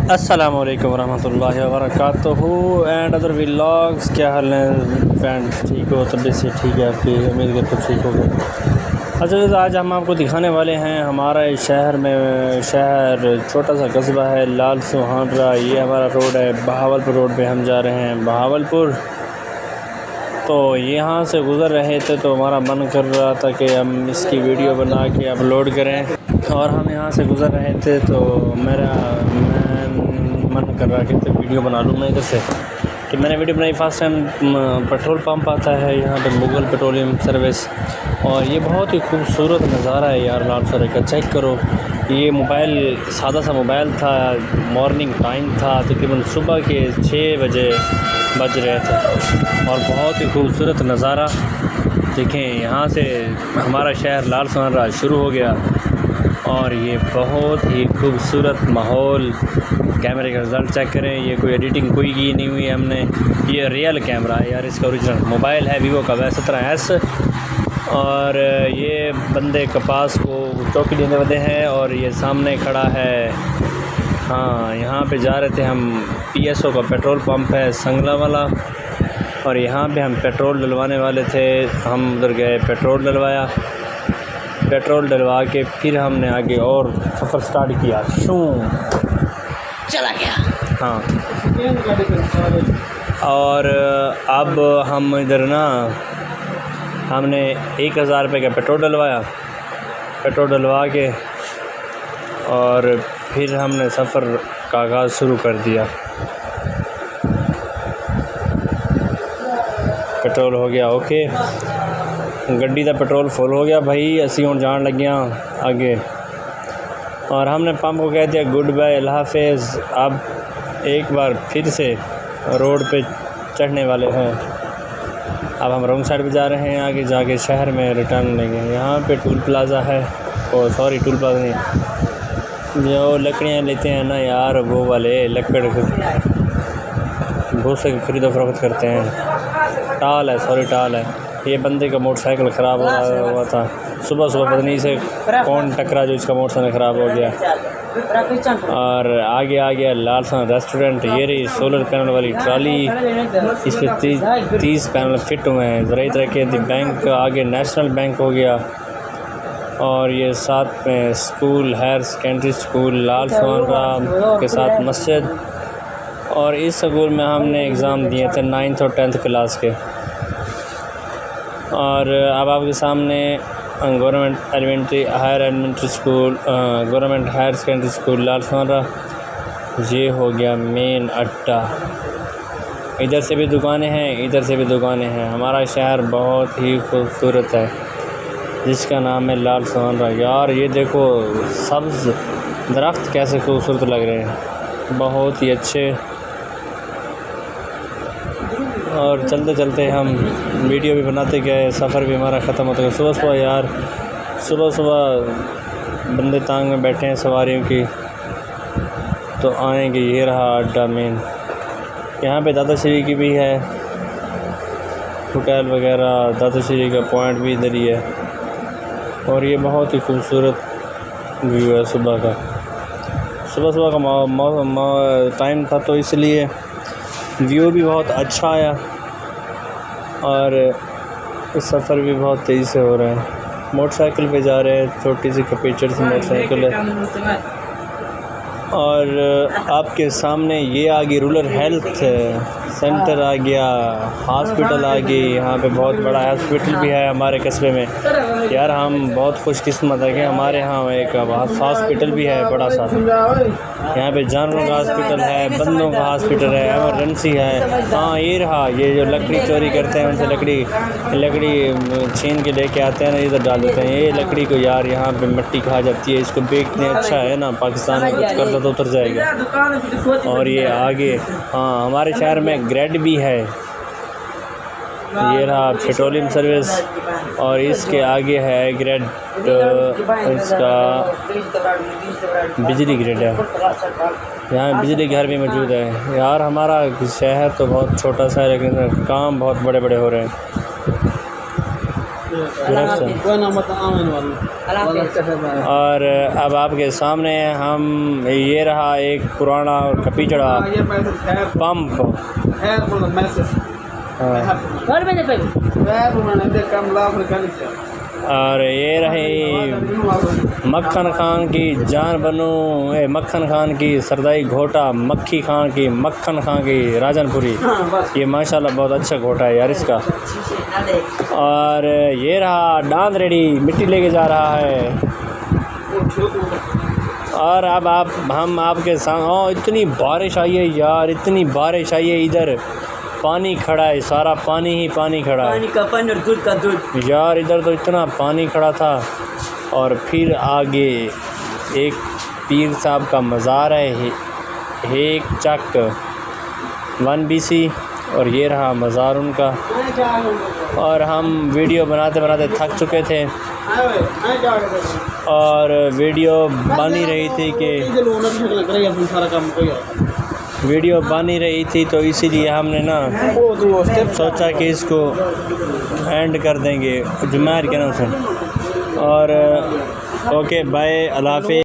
अस्सलामुअलैकुम वरहमतुल्लाहि वबरकातुहू and other vlogs. क्या हाल है फ्रेंड? ठीक हो? तबीयत से ठीक है आपकी? उम्मीद करते तो ठीक होगा। अच्छा, आज हम आपको दिखाने वाले हैं हमारे शहर में, शहर छोटा सा कस्बा है लाल सुहाना। ये हमारा रोड है, बहावलपुर रोड पे हम जा रहे हैं बहावलपुर। तो यहाँ से गुज़र रहे थे तो हमारा मन कर रहा था कि हम इसकी वीडियो बना के अपलोड करें। और हम यहाँ से गुज़र रहे थे तो मैं मन कर रहा कि तो वीडियो बना लूँ मैं इधर से। कि मैंने वीडियो बनाई। फर्स्ट टाइम पेट्रोल पंप आता है यहाँ पे, मुगल पेट्रोलियम सर्विस। और ये बहुत ही खूबसूरत नज़ारा है यार लाल सर का। चेक करो, ये मोबाइल सादा सा मोबाइल था, मॉर्निंग टाइम था, तकरीबन सुबह के 6 बजे बज रहे थे। और बहुत ही खूबसूरत नज़ारा देखें। यहाँ से हमारा शहर लाल सुहाना शुरू हो गया और ये बहुत ही खूबसूरत माहौल। कैमरे का रिज़ल्ट चेक करें, ये कोई एडिटिंग कोई की नहीं हुई है हमने। ये रियल कैमरा है यार, इसका ओरिजिनल मोबाइल है वीवो का Y17S। और ये बंदे कपास को चौकी देने वाले हैं और ये सामने खड़ा है। हाँ, यहाँ पे जा रहे थे हम। PSO का पेट्रोल पंप है संगला वाला, और यहाँ पे हम पेट्रोल डलवाने वाले थे। हम उधर गए, पेट्रोल डलवाया। पेट्रोल डलवा के फिर हमने आगे और सफ़र स्टार्ट किया। चला गया। हाँ, और अब हम इधर ना, हमने 1000 रुपये का पेट्रोल डलवाया। पेट्रोल डलवा के और फिर हमने सफ़र का आगाज़ शुरू कर दिया। पेट्रोल हो गया ओके, गड्डी का पेट्रोल फुल हो गया भाई। असी हुण जान लगे आगे, और हमने पंप को कह दिया गुड बाय, अल्लाह हाफिज़। अब एक बार फिर से रोड पे चढ़ने वाले हैं। अब हम रॉन्ग साइड पे जा रहे हैं, आगे जाके शहर में रिटर्न लेंगे। यहाँ पे टूल प्लाज़ा है, ओ सॉरी टूल प्लाज़ा नहीं, जो लकड़ियाँ लेते हैं ना यार, वो वाले लकड़ भूसे की खरीदो फरोख्त करते हैं। टाल है, सॉरी टाल है। ये बंदे का मोटरसाइकिल ख़राब हुआ था सुबह सुबह, पता नहीं से कौन टकरा जो इसका मोटरसाइकिल ख़राब हो गया। और आगे आ गया लाल सुहाना रेस्टोरेंट। ये रही सोलर पैनल वाली ट्राली, इस पर 30 पैनल फिट हुए हैं। ज़रा तरह के बैंक आगे नेशनल बैंक हो गया। और ये साथ में school, higher secondary school Lal सुहाना के साथ मस्जिद। और इस स्कूल में हमने एग्ज़ाम दिए थे 9th और 10th क्लास के। और अब आपके सामने government elementary higher elementary school, government higher secondary school Lal Suhana. ये हो गया मेन अड्डा। इधर से भी दुकानें हैं, इधर से भी दुकानें हैं। हमारा शहर बहुत ही खूबसूरत है जिसका नाम है लाल सुहाना। यार ये देखो, सब्ज़ दरख्त कैसे खूबसूरत लग रहे हैं, बहुत ही अच्छे। और चलते चलते हम वीडियो भी बनाते गए, सफ़र भी हमारा ख़त्म होता गया। सुबह सुबह यार, सुबह सुबह बंदे तांग में बैठे हैं सवारियों की, तो आएंगे। ये रहा अड्डा मेन। यहाँ पे दादाश्री की भी है होटल वगैरह, दादाश्री का पॉइंट भी इधर ही है। और ये बहुत ही खूबसूरत व्यू है सुबह का। सुबह सुबह का टाइम था तो इसलिए व्यू भी बहुत अच्छा आया। और सफ़र भी बहुत तेज़ी से हो रहा है। मोटरसाइकिल पे जा रहे हैं, छोटी सी कपीचर से मोटरसाइकिल है। और आपके सामने ये आ गई रूरल हेल्थ सेंटर आ गया, हॉस्पिटल आ गई। यहाँ पे बहुत बड़ा हॉस्पिटल भी है हमारे कस्बे में। यार हम बहुत खुशकिस्मत है कि हमारे यहाँ एक हॉस्पिटल भी है बड़ा सा। यहाँ पे जानवरों का हॉस्पिटल है, बंदों का हॉस्पिटल है, एमरजेंसी है। हाँ ये रहा, ये जो लकड़ी चोरी करते हैं उनसे लकड़ी छीन के लेके आते हैं ना, इधर डाल देते हैं। ये लकड़ी को यार यहाँ पे मिट्टी खा जाती है, इसको बेचने अच्छा है ना, पाकिस्तान में कुछ कर्जा तो उतर जाएगा। और ये आगे हाँ हमारे शहर में ग्रेड भी है। ये रहा पेट्रोलियम सर्विस, और इसके आगे है ग्रेड, इसका बिजली ग्रेड है। यहाँ बिजली घर भी मौजूद है। यार हमारा शहर तो बहुत छोटा सा है, लेकिन काम बहुत बड़े बड़े हो रहे हैं। और अब आपके सामने हम ये रहा एक पुराना और कपीचड़ा पंप। और ये रही मक्खन खान की जान बनू, मक्खन खान की सरदाई घोटा, मक्खी खान की, मक्खन खान की राजनपुरी। ये माशाल्लाह बहुत अच्छा घोटा है यार इसका। और ये रहा डांद रेडी मिट्टी लेके जा रहा है। और अब हम आपके साथ इतनी बारिश आई है यार, इतनी बारिश आई है, इधर पानी खड़ा है, सारा पानी ही पानी खड़ा है, पानी का पानी और दूध का दूध यार। इधर तो इतना पानी खड़ा था। और फिर आगे एक पीर साहब का मज़ार है, एक चक 1 BC, और ये रहा मज़ार उनका। और हम वीडियो बनाते बनाते थक चुके थे और वीडियो बन ही रही थी तो इसीलिए हमने ना सोचा कि इसको एंड कर देंगे जुमेर के नाम से। और ओके बाय, अल्लाह हाफ़िज़।